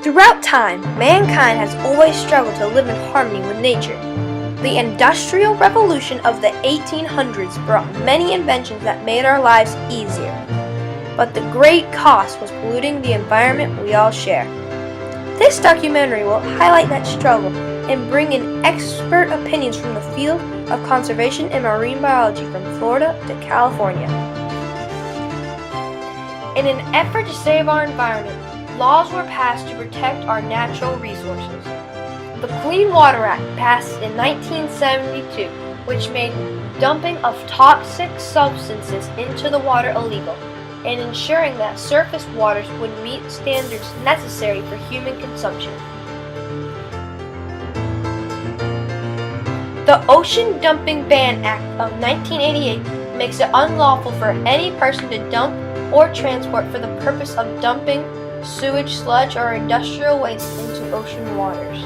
Throughout time, mankind has always struggled to live in harmony with nature. The Industrial Revolution of the 1800s brought many inventions that made our lives easier. But the great cost was polluting the environment we all share. This documentary will highlight that struggle and bring in expert opinions from the field of conservation and marine biology from Florida to California. In an effort to save our environment, laws were passed to protect our natural resources. The Clean Water Act passed in 1972, which made dumping of toxic substances into the water illegal, and ensuring that surface waters would meet standards necessary for human consumption. The Ocean Dumping Ban Act of 1988 makes it unlawful for any person to dump or transport for the purpose of dumping sewage, sludge, or industrial waste into ocean waters.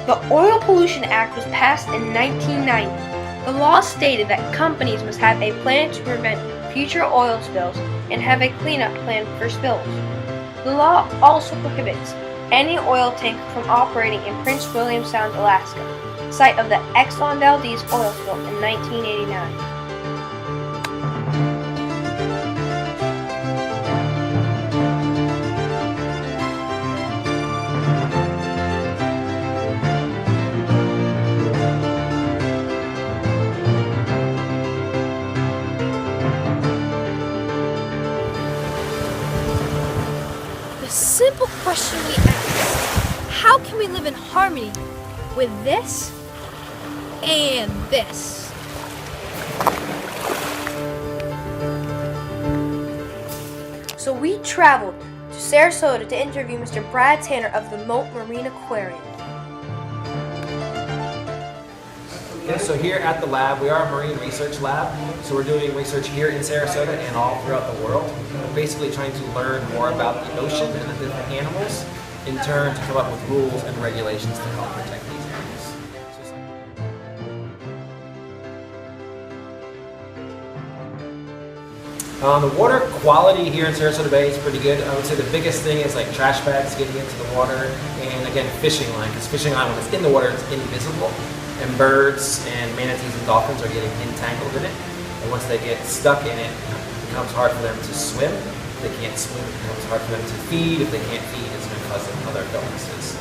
The Oil Pollution Act was passed in 1990. The law stated that companies must have a plan to prevent future oil spills and have a cleanup plan for spills. The law also prohibits any oil tanker from operating in Prince William Sound, Alaska, site of the Exxon Valdez oil spill in 1989. The simple question we ask: how can we live in harmony with this and this? So we traveled to Sarasota to interview Mr. Brad Tanner of the MOTE Marine Aquarium. Okay, so here at the lab, we are a marine research lab, so we're doing research here in Sarasota and all throughout the world. We're basically trying to learn more about the ocean and the different animals, in turn to come up with rules and regulations to help protect these animals. The water quality here in Sarasota Bay is pretty good. I would say the biggest thing is like trash bags getting into the water, and again fishing line, because fishing line when it's in the water it's invisible, and birds and manatees and dolphins are getting entangled in it, and once they get stuck in it, it becomes hard for them to swim. If they can't swim, it becomes hard for them to feed. If they can't feed, it's going to cause them other illnesses.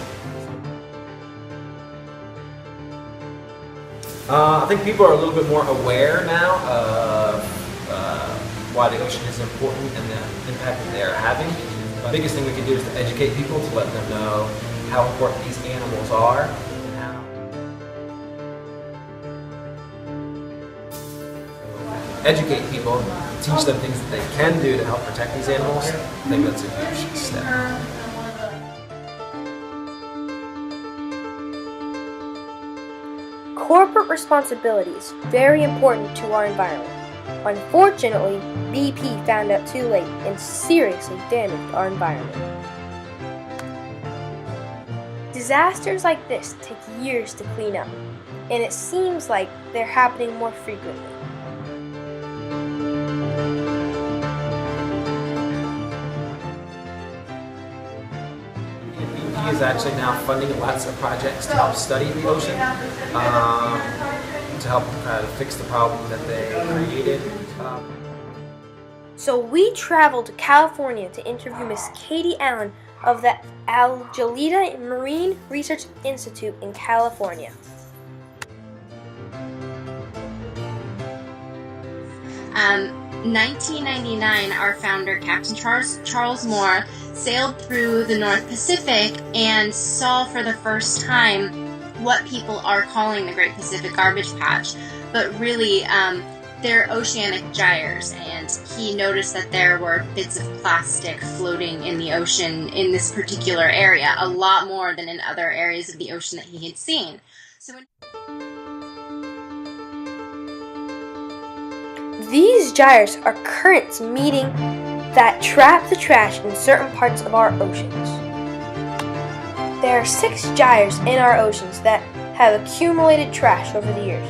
I think people are a little bit more aware now of why the ocean is important and the impact that they are having. The biggest thing we can do is to educate people, to let them know how important these animals are and how. Educate people, teach them things that they can do to help protect these animals. I think that's a huge step. Corporate responsibility is very important to our environment. Unfortunately, BP found out too late and seriously damaged our environment. Disasters like this take years to clean up, and it seems like they're happening more frequently. BP is actually now funding lots of projects to help study the ocean, to help fix the problem that they created. So we traveled to California to interview Miss Katie Allen of the ALGALITA Marine Research Institute in California. In 1999, our founder, Captain Charles Moore, sailed through the North Pacific and saw for the first time what people are calling the Great Pacific Garbage Patch, but really they're oceanic gyres, and he noticed that there were bits of plastic floating in the ocean in this particular area, a lot more than in other areas of the ocean that he had seen. These gyres are currents meeting that trap the trash in certain parts of our oceans. There are 6 gyres in our oceans that have accumulated trash over the years.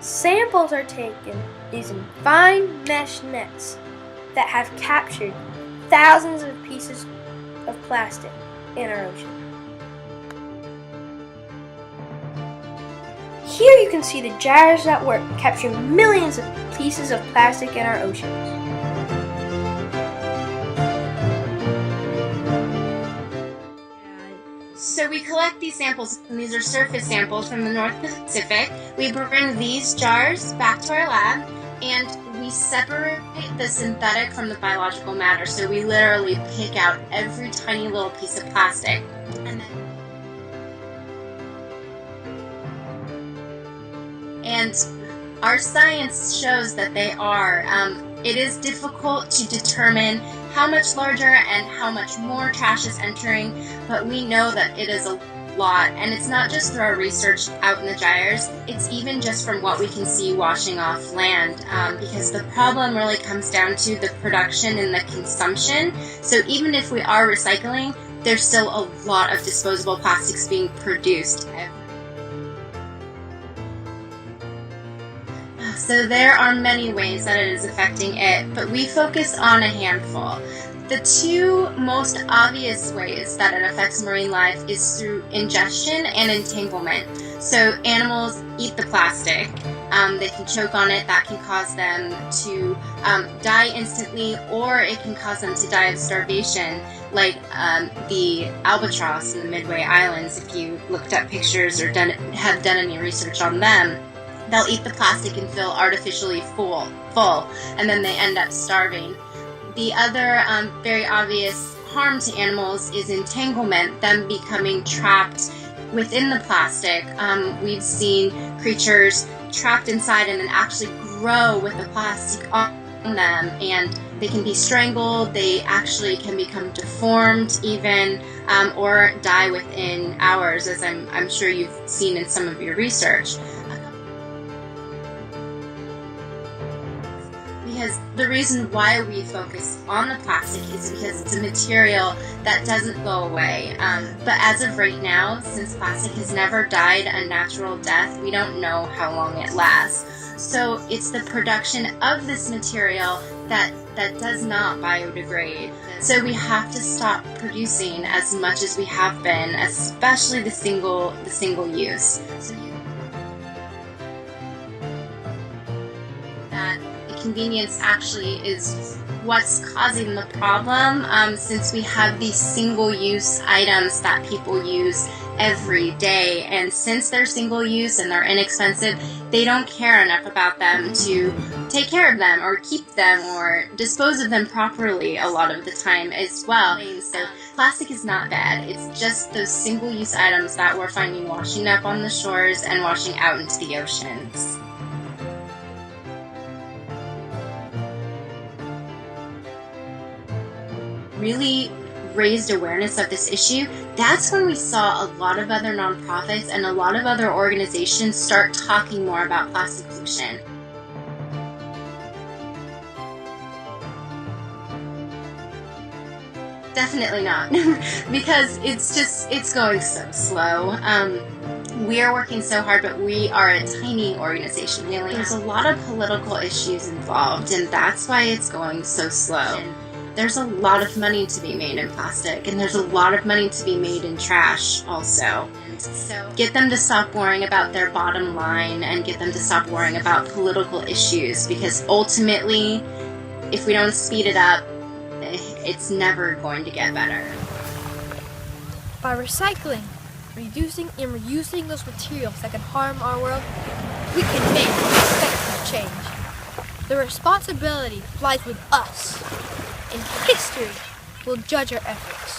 Samples are taken using fine mesh nets that have captured thousands of pieces of plastic in our ocean. Here you can see the gyres at work capturing millions of pieces of plastic in our oceans. So we collect these samples, and these are surface samples from the North Pacific. We bring these jars back to our lab, and we separate the synthetic from the biological matter. So we literally pick out every tiny little piece of plastic. And our science shows that they are. It is difficult to determine how much larger and how much more trash is entering, but we know that it is a lot. And it's not just through our research out in the gyres, it's even just from what we can see washing off land, because the problem really comes down to the production and the consumption. So even if we are recycling, there's still a lot of disposable plastics being produced. So there are many ways that it is affecting it, but we focus on a handful. The two most obvious ways that it affects marine life is through ingestion and entanglement. So animals eat the plastic, they can choke on it, that can cause them to die instantly, or it can cause them to die of starvation, like the albatross in the Midway Islands. If you looked up pictures or have done any research on them, they'll eat the plastic and feel artificially full, and then they end up starving. The other very obvious harm to animals is entanglement, them becoming trapped within the plastic. We've seen creatures trapped inside and then actually grow with the plastic on them, and they can be strangled, they actually can become deformed even, or die within hours, as I'm sure you've seen in some of your research. Because the reason why we focus on the plastic is because it's a material that doesn't go away. But as of right now, since plastic has never died a natural death, we don't know how long it lasts. So it's the production of this material that does not biodegrade. So we have to stop producing as much as we have been, especially the single use. So that convenience actually is what's causing the problem, since we have these single-use items that people use every day, and since they're single-use and they're inexpensive, they don't care enough about them to take care of them or keep them or dispose of them properly a lot of the time as well. So plastic is not bad, it's just those single-use items that we're finding washing up on the shores and washing out into the oceans. Really raised awareness of this issue, that's when we saw a lot of other nonprofits and a lot of other organizations start talking more about plastic pollution. Definitely not, because it's going so slow. We are working so hard, but we are a tiny organization, really. There's a lot of political issues involved, and that's why it's going so slow. There's a lot of money to be made in plastic, and there's a lot of money to be made in trash also. So get them to stop worrying about their bottom line and get them to stop worrying about political issues, because ultimately, if we don't speed it up, it's never going to get better. By recycling, reducing and reusing those materials that can harm our world, we can make effective change. The responsibility lies with us, and history will judge our efforts.